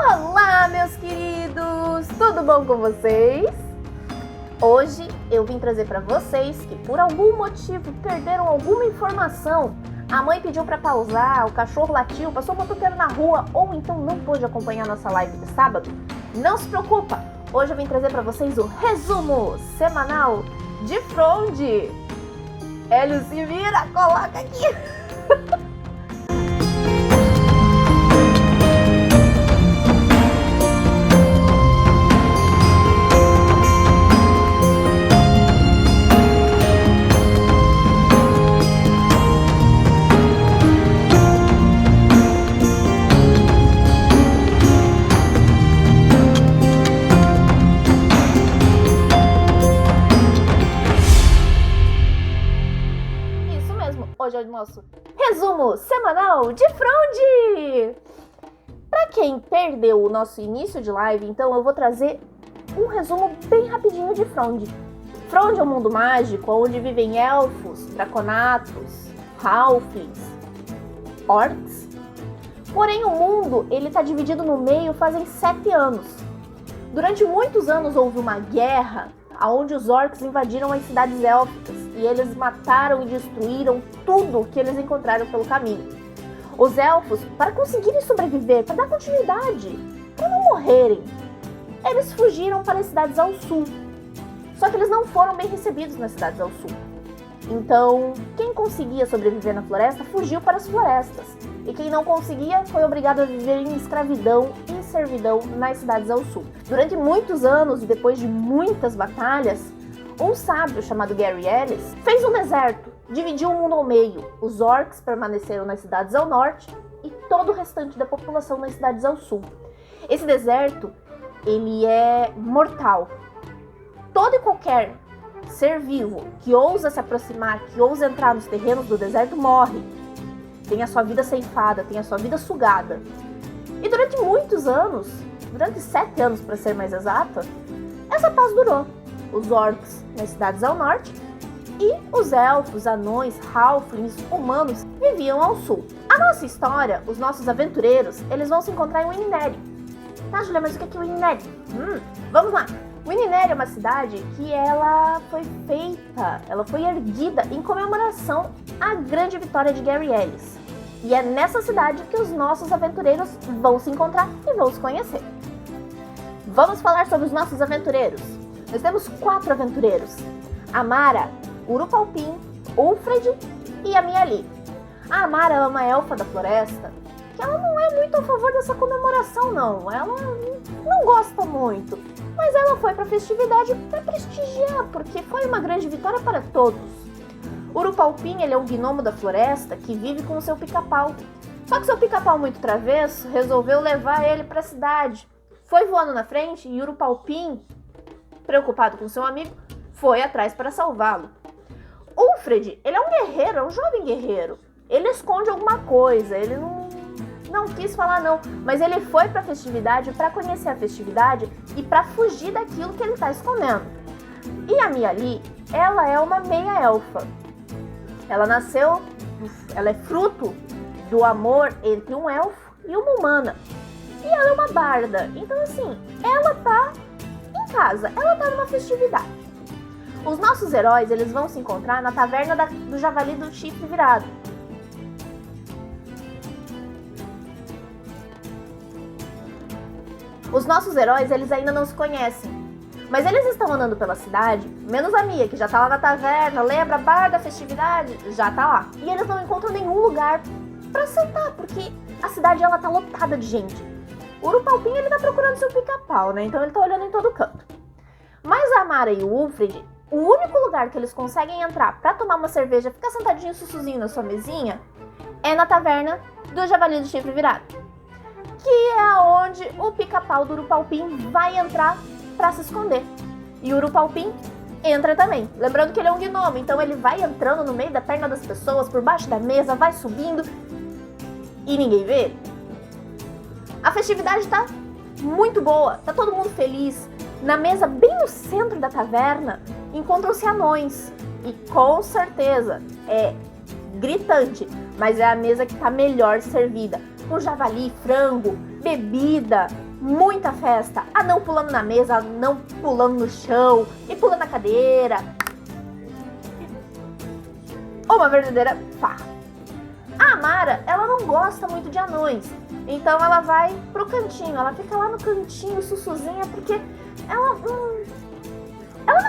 Olá, meus queridos! Tudo bom com vocês? Hoje eu vim trazer para vocês que por algum motivo perderam alguma informação. A mãe pediu para pausar, o cachorro latiu, passou um motoqueiro na rua ou então não pôde acompanhar nossa live de sábado. Não se preocupa! Hoje eu vim trazer para vocês o resumo semanal de Fronde. Hélio, se vira, coloca aqui! Hoje é o nosso resumo semanal de Fronde! Para quem perdeu o nosso início de live, então eu vou trazer um resumo bem rapidinho de Fronde. Fronde é um mundo mágico onde vivem elfos, draconatos, halflings, orcs. Porém o mundo está dividido no meio fazem 7 anos. Durante muitos anos houve uma guerra onde os orcs invadiram as cidades élficas e eles mataram e destruíram tudo que eles encontraram pelo caminho. Os elfos, para conseguirem sobreviver, para dar continuidade, para não morrerem, eles fugiram para as cidades ao sul. Só que eles não foram bem recebidos nas cidades ao sul. Então, quem conseguia sobreviver na floresta, fugiu para as florestas. E quem não conseguia, foi obrigado a viver em escravidão e servidão nas cidades ao sul. Durante muitos anos e depois de muitas batalhas, um sábio chamado Gary Ellis fez um deserto, dividiu o mundo ao meio. Os orcs permaneceram nas cidades ao norte e todo o restante da população nas cidades ao sul. Esse deserto, ele é mortal. Todo e qualquer ser vivo que ousa se aproximar, que ousa entrar nos terrenos do deserto, morre. Tem a sua vida ceifada, tem a sua vida sugada. E durante muitos anos, durante 7 anos para ser mais exata, essa paz durou. Os orcs nas cidades ao norte e os elfos, anões, halflings, humanos viviam ao sul. A nossa história, os nossos aventureiros, eles vão se encontrar em Winnery. Tá, Julia, mas o que é Winnery? Vamos lá! Winnery é uma cidade que ela foi erguida em comemoração à grande vitória de Gary Ellis. E é nessa cidade que os nossos aventureiros vão se encontrar e vão se conhecer. Vamos falar sobre os nossos aventureiros. Nós temos 4 aventureiros: a Mara, Urupalpin, Ulfred e a Miali. A Mara é uma elfa da floresta que ela não é muito a favor dessa comemoração, não. Ela não gosta muito. Mas ela foi para a festividade para prestigiar, porque foi uma grande vitória para todos. Urupalpin, ele é um gnomo da floresta que vive com o seu pica-pau. Só que seu pica-pau, muito travesso, resolveu levar ele para a cidade. Foi voando na frente e Urupalpin, preocupado com seu amigo, foi atrás para salvá-lo. Ulfred, ele é um guerreiro, é um jovem guerreiro. Ele esconde alguma coisa, ele não quis falar não, mas ele foi para a festividade para conhecer a festividade e para fugir daquilo que ele está escondendo. E a Miali, ela é uma meia-elfa. Ela é fruto do amor entre um elfo e uma humana. E ela é uma barda, então assim, ela tá em casa, ela tá numa festividade. Os nossos heróis, eles vão se encontrar na taverna do Javali do Chifre Virado. Os nossos heróis, eles ainda não se conhecem, mas eles estão andando pela cidade, menos a Mia, que já tá lá na taverna, lembra a bar da festividade? Já tá lá. E eles não encontram nenhum lugar pra sentar, porque a cidade, ela tá lotada de gente. O Urupalpin, ele tá procurando seu pica-pau, né? Então ele tá olhando em todo canto. Mas a Mara e o Ulfred, o único lugar que eles conseguem entrar pra tomar uma cerveja, ficar sentadinho sussuzinho na sua mesinha, é na taverna do Javali do Chifre Virado, que é onde o pica-pau do Urupalpin vai entrar pra se esconder. E o Urupalpin entra também. Lembrando que ele é um gnomo, então ele vai entrando no meio da perna das pessoas, por baixo da mesa, vai subindo e ninguém vê ele. A festividade tá muito boa, tá todo mundo feliz. Na mesa, bem no centro da taverna, encontram-se anões. E com certeza, é gritante, mas é a mesa que tá melhor servida. Com javali, frango, bebida, muita festa. Anão pulando na mesa, anão pulando no chão e pulando na cadeira. Uma verdadeira farra. A Amara, ela não gosta muito de anões, então ela vai pro cantinho, ela fica lá no cantinho, sussuzinha, porque ela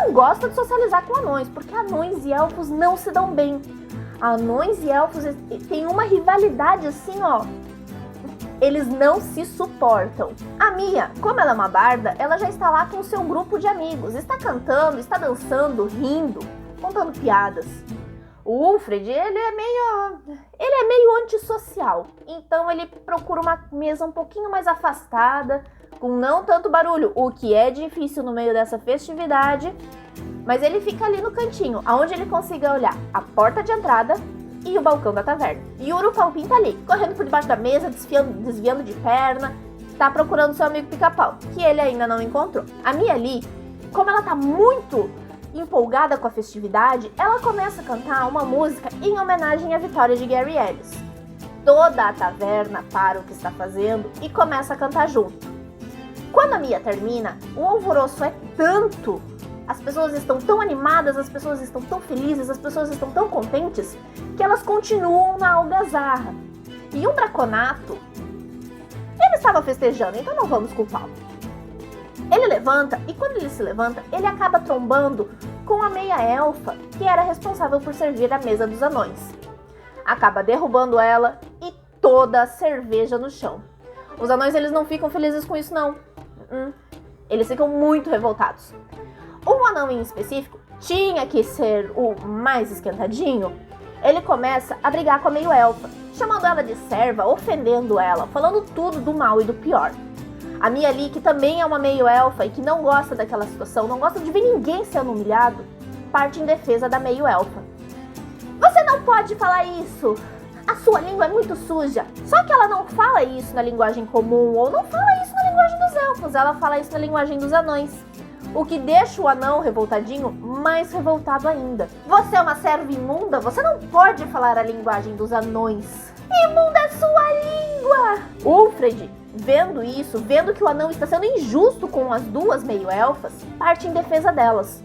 não gosta de socializar com anões, porque anões e elfos não se dão bem. Anões e elfos têm uma rivalidade assim, ó, eles não se suportam. A Mia, como ela é uma barda, ela já está lá com o seu grupo de amigos, está cantando, está dançando, rindo, contando piadas. O Ulfred, ele é meio antissocial, então ele procura uma mesa um pouquinho mais afastada, com não tanto barulho, o que é difícil no meio dessa festividade, mas ele fica ali no cantinho, onde ele consiga olhar a porta de entrada e o balcão da taverna. E o Urupalpim tá ali, correndo por debaixo da mesa, desviando de perna, tá procurando seu amigo Pica-Pau, que ele ainda não encontrou. A Mia ali, como ela tá muito empolgada com a festividade, ela começa a cantar uma música em homenagem à vitória de Gary Ellis. Toda a taverna para o que está fazendo e começa a cantar junto. Quando a Mia termina, o alvoroço é tanto, as pessoas estão tão animadas, as pessoas estão tão felizes, as pessoas estão tão contentes, que elas continuam na algazarra. E um draconato, ele estava festejando, então não vamos culpá-lo. Ele levanta, e quando ele se levanta, ele acaba trombando com a meia-elfa, que era responsável por servir a mesa dos anões. Acaba derrubando ela e toda a cerveja no chão. Os anões, eles não ficam felizes com isso, não. Eles ficam muito revoltados. Um anão em específico tinha que ser o mais esquentadinho. Ele começa a brigar com a meio-elfa, chamando ela de serva, ofendendo ela, falando tudo do mal e do pior. A Mia ali, que também é uma meio-elfa e que não gosta daquela situação, não gosta de ver ninguém sendo humilhado, parte em defesa da meio-elfa. Você não pode falar isso! A sua língua é muito suja! Só que ela não fala isso na linguagem comum, ou não fala isso na linguagem dos elfos, ela fala isso na linguagem dos anões. O que deixa o anão revoltadinho mais revoltado ainda. Você é uma serva imunda? Você não pode falar a linguagem dos anões. Imunda é sua língua! Ulfred, vendo isso, vendo que o anão está sendo injusto com as duas meio-elfas, parte em defesa delas.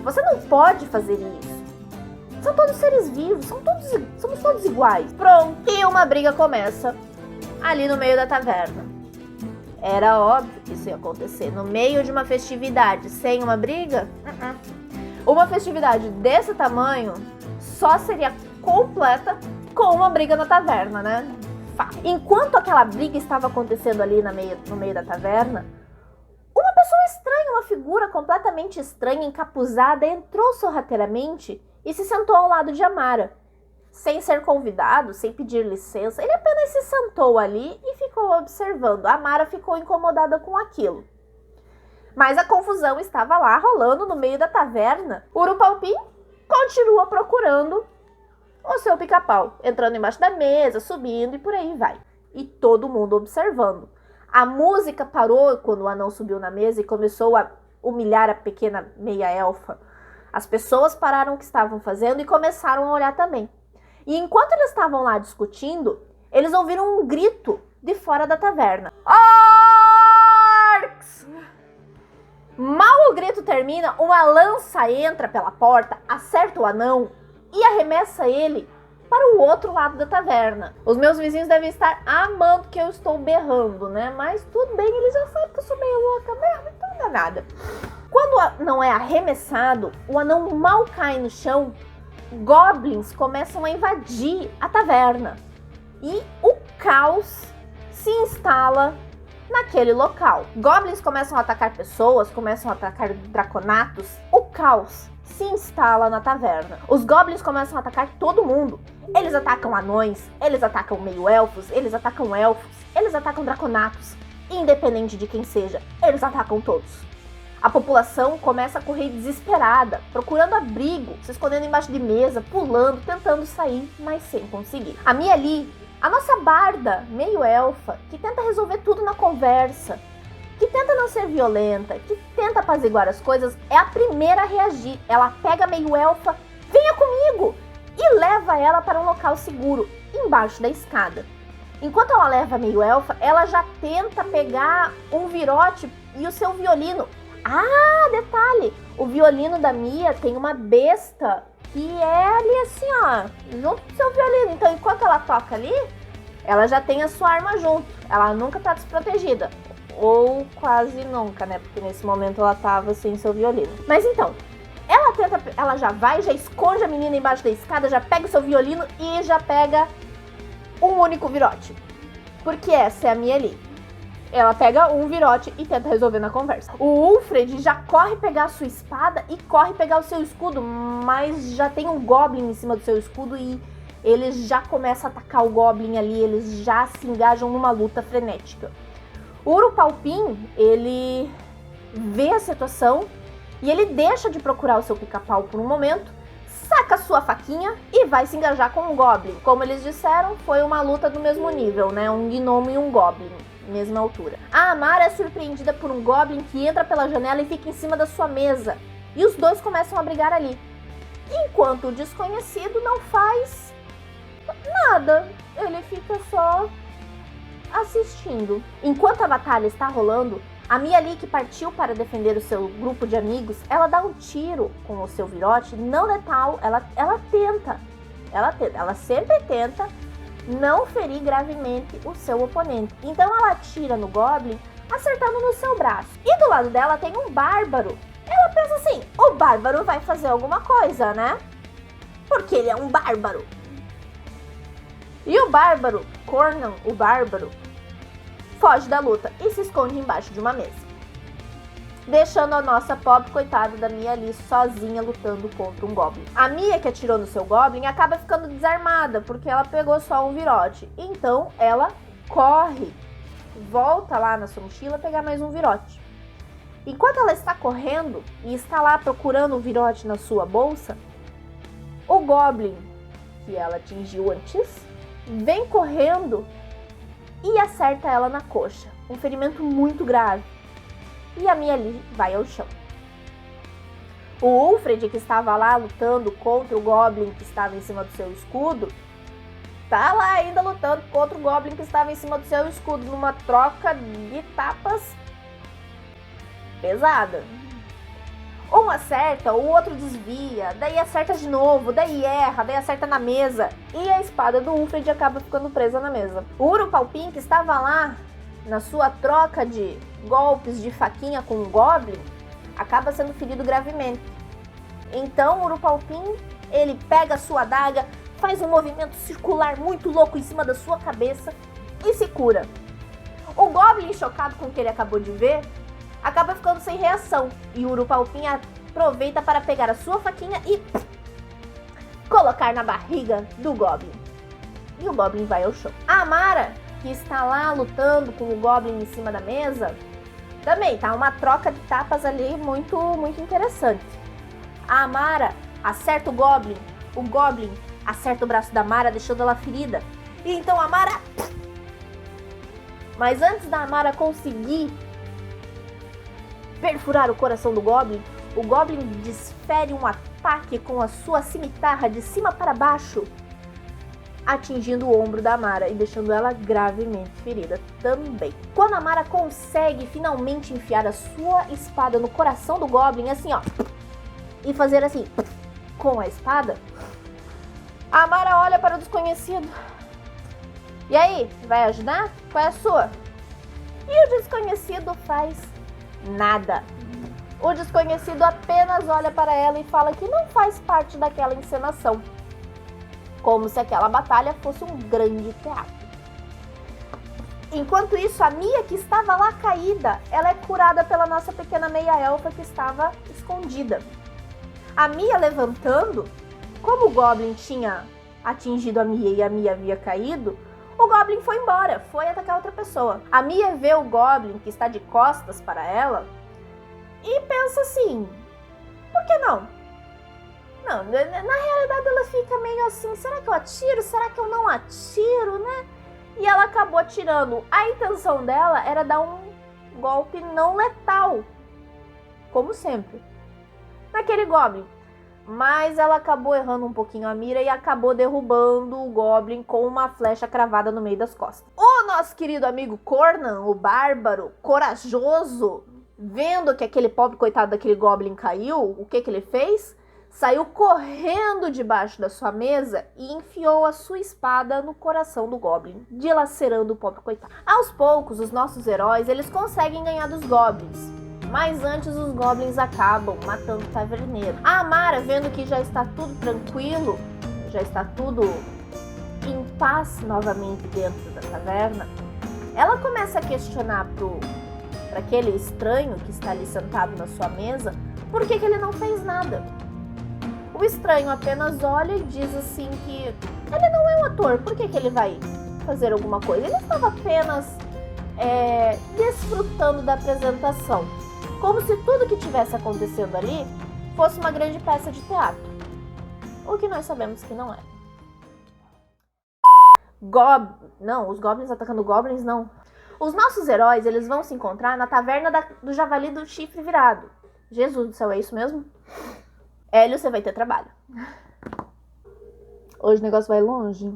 Você não pode fazer isso. São todos seres vivos, somos todos iguais. Pronto, e uma briga começa ali no meio da taverna. Era óbvio que isso ia acontecer. No meio de uma festividade sem uma briga, uma festividade desse tamanho só seria completa com uma briga na taverna, né? Enquanto aquela briga estava acontecendo ali no meio da taverna, uma pessoa estranha, uma figura completamente estranha, encapuzada, entrou sorrateiramente e se sentou ao lado de Amara. Sem ser convidado, sem pedir licença, ele apenas se sentou ali e ficou observando. A Amara ficou incomodada com aquilo. Mas a confusão estava lá, rolando no meio da taverna. Urupalpim continua procurando o seu Pica-Pau, entrando embaixo da mesa, subindo e por aí vai. E todo mundo observando. A música parou quando o anão subiu na mesa e começou a humilhar a pequena meia-elfa. As pessoas pararam o que estavam fazendo e começaram a olhar também. E enquanto eles estavam lá discutindo, eles ouviram um grito de fora da taverna. Orcs! Mal o grito termina, uma lança entra pela porta, acerta o anão e arremessa ele para o outro lado da taverna. Os meus vizinhos devem estar amando que eu estou berrando, né? Mas tudo bem, eles já sabem que eu sou meio louca mesmo, então não dá nada. Quando o anão é arremessado, o anão mal cai no chão, goblins começam a invadir a taverna. E o caos se instala naquele local. Goblins começam a atacar pessoas, começam a atacar draconatos. O caos se instala na taverna. Os goblins começam a atacar todo mundo. Eles atacam anões, eles atacam meio-elfos, eles atacam elfos, eles atacam draconatos. Independente de quem seja, eles atacam todos. A população começa a correr desesperada, procurando abrigo, se escondendo embaixo de mesa, pulando, tentando sair, mas sem conseguir. A Mia ali, a nossa barda, meio-elfa, que tenta resolver tudo na conversa, que tenta não ser violenta, que tenta apaziguar as coisas, é a primeira a reagir. Ela pega a meio-elfa, venha comigo, e leva ela para um local seguro, embaixo da escada. Enquanto ela leva a meio-elfa, ela já tenta pegar um virote e o seu violino. Ah, detalhe! O violino da Mia tem uma besta que é ali assim, ó, junto com o seu violino. Então, enquanto ela toca ali, ela já tem a sua arma junto. Ela nunca tá desprotegida. Ou quase nunca, né? Porque nesse momento ela tava sem seu violino. Mas então, ela já vai, já esconde a menina embaixo da escada, já pega o seu violino e já pega um único virote. Porque essa é a Mia ali. Ela pega um virote e tenta resolver na conversa. O Ulfred já corre pegar a sua espada e corre pegar o seu escudo, mas já tem um Goblin em cima do seu escudo e eles já começam a atacar o Goblin ali, eles já se engajam numa luta frenética. O Urupalpin, ele vê a situação e ele deixa de procurar o seu pica-pau por um momento, saca a sua faquinha e vai se engajar com um Goblin. Como eles disseram, foi uma luta do mesmo nível, né? Um gnomo e um Goblin, mesma altura. A Amara é surpreendida por um Goblin que entra pela janela e fica em cima da sua mesa. E os dois começam a brigar ali. Enquanto o desconhecido não faz nada. Ele fica só assistindo. Enquanto a batalha está rolando, a Mia ali, que partiu para defender o seu grupo de amigos, ela dá um tiro com o seu virote, não letal, ela sempre tenta não ferir gravemente o seu oponente. Então ela atira no Goblin, acertando no seu braço. E do lado dela tem um bárbaro. Ela pensa assim, o bárbaro vai fazer alguma coisa, né? Porque ele é um bárbaro. E o bárbaro, Cornan, o bárbaro, foge da luta e se esconde embaixo de uma mesa, deixando a nossa pobre coitada da Mia ali sozinha lutando contra um Goblin. A Mia, que atirou no seu Goblin, acaba ficando desarmada, porque ela pegou só um virote. Então ela corre, volta lá na sua mochila pegar mais um virote. Enquanto ela está correndo e está lá procurando o virote na sua bolsa, o Goblin, que ela atingiu antes, vem correndo e acerta ela na coxa. Um ferimento muito grave. E a Mia ali vai ao chão. O Ulfred, que estava lá lutando contra o Goblin que estava em cima do seu escudo, tá lá ainda lutando contra o Goblin que estava em cima do seu escudo, numa troca de tapas pesada. Um acerta, o outro desvia, daí acerta de novo, daí erra, daí acerta na mesa. E a espada do Ulfred acaba ficando presa na mesa. O Urupalpin, que estava lá na sua troca de golpes de faquinha com o Goblin, acaba sendo ferido gravemente. Então o Urupalpin, ele pega a sua adaga, faz um movimento circular muito louco em cima da sua cabeça e se cura. O Goblin, chocado com o que ele acabou de ver, acaba ficando sem reação, e o Urupalpin aproveita para pegar a sua faquinha e colocar na barriga do Goblin. E o Goblin vai ao chão. A Amara, que está lá lutando com o Goblin em cima da mesa, também tá uma troca de tapas ali muito interessante. A Amara acerta o Goblin acerta o braço da Amara, deixando ela ferida. E então a Amara... Mas antes da Amara conseguir perfurar o coração do Goblin, o Goblin desfere um ataque com a sua cimitarra de cima para baixo, atingindo o ombro da Amara e deixando ela gravemente ferida também. Quando a Amara consegue finalmente enfiar a sua espada no coração do Goblin, assim ó, e fazer assim com a espada, a Amara olha para o desconhecido. E aí, vai ajudar? Qual é a sua? E o desconhecido faz nada. O desconhecido apenas olha para ela e fala que não faz parte daquela encenação, como se aquela batalha fosse um grande teatro. Enquanto isso, a Mia, que estava lá caída, ela é curada pela nossa pequena meia-elfa que estava escondida. A Mia levantando, como o Goblin tinha atingido a Mia e a Mia havia caído, o Goblin foi embora, foi atacar outra pessoa. A Mia vê o Goblin que está de costas para ela e pensa assim, por que não? Não, na realidade ela fica meio assim, será que eu atiro? Será que eu não atiro, né? E ela acabou atirando. A intenção dela era dar um golpe não letal, como sempre, naquele Goblin. mas ela acabou errando um pouquinho a mira e acabou derrubando o Goblin com uma flecha cravada no meio das costas. O nosso querido amigo Conan, o bárbaro, corajoso, vendo que aquele pobre coitado daquele Goblin caiu, o que ele fez? Saiu correndo debaixo da sua mesa e enfiou a sua espada no coração do Goblin, dilacerando o pobre coitado. Aos poucos, os nossos heróis, eles conseguem ganhar dos Goblins. Mas antes os Goblins acabam matando o taverneiro. A Amara, vendo que já está tudo tranquilo, já está tudo em paz novamente dentro da taverna, ela começa a questionar para aquele estranho que está ali sentado na sua mesa, por que ele não fez nada. O estranho apenas olha e diz assim que ele não é um ator, por que ele vai fazer alguma coisa? Ele estava apenas desfrutando da apresentação, como se tudo que estivesse acontecendo ali fosse uma grande peça de teatro, o que nós sabemos que não é. Não, os Goblins atacando Goblins, não. Os nossos heróis, eles vão se encontrar na taverna do Javali do Chifre Virado. Jesus do céu, é isso mesmo? Hélio, você vai ter trabalho. Hoje o negócio vai longe.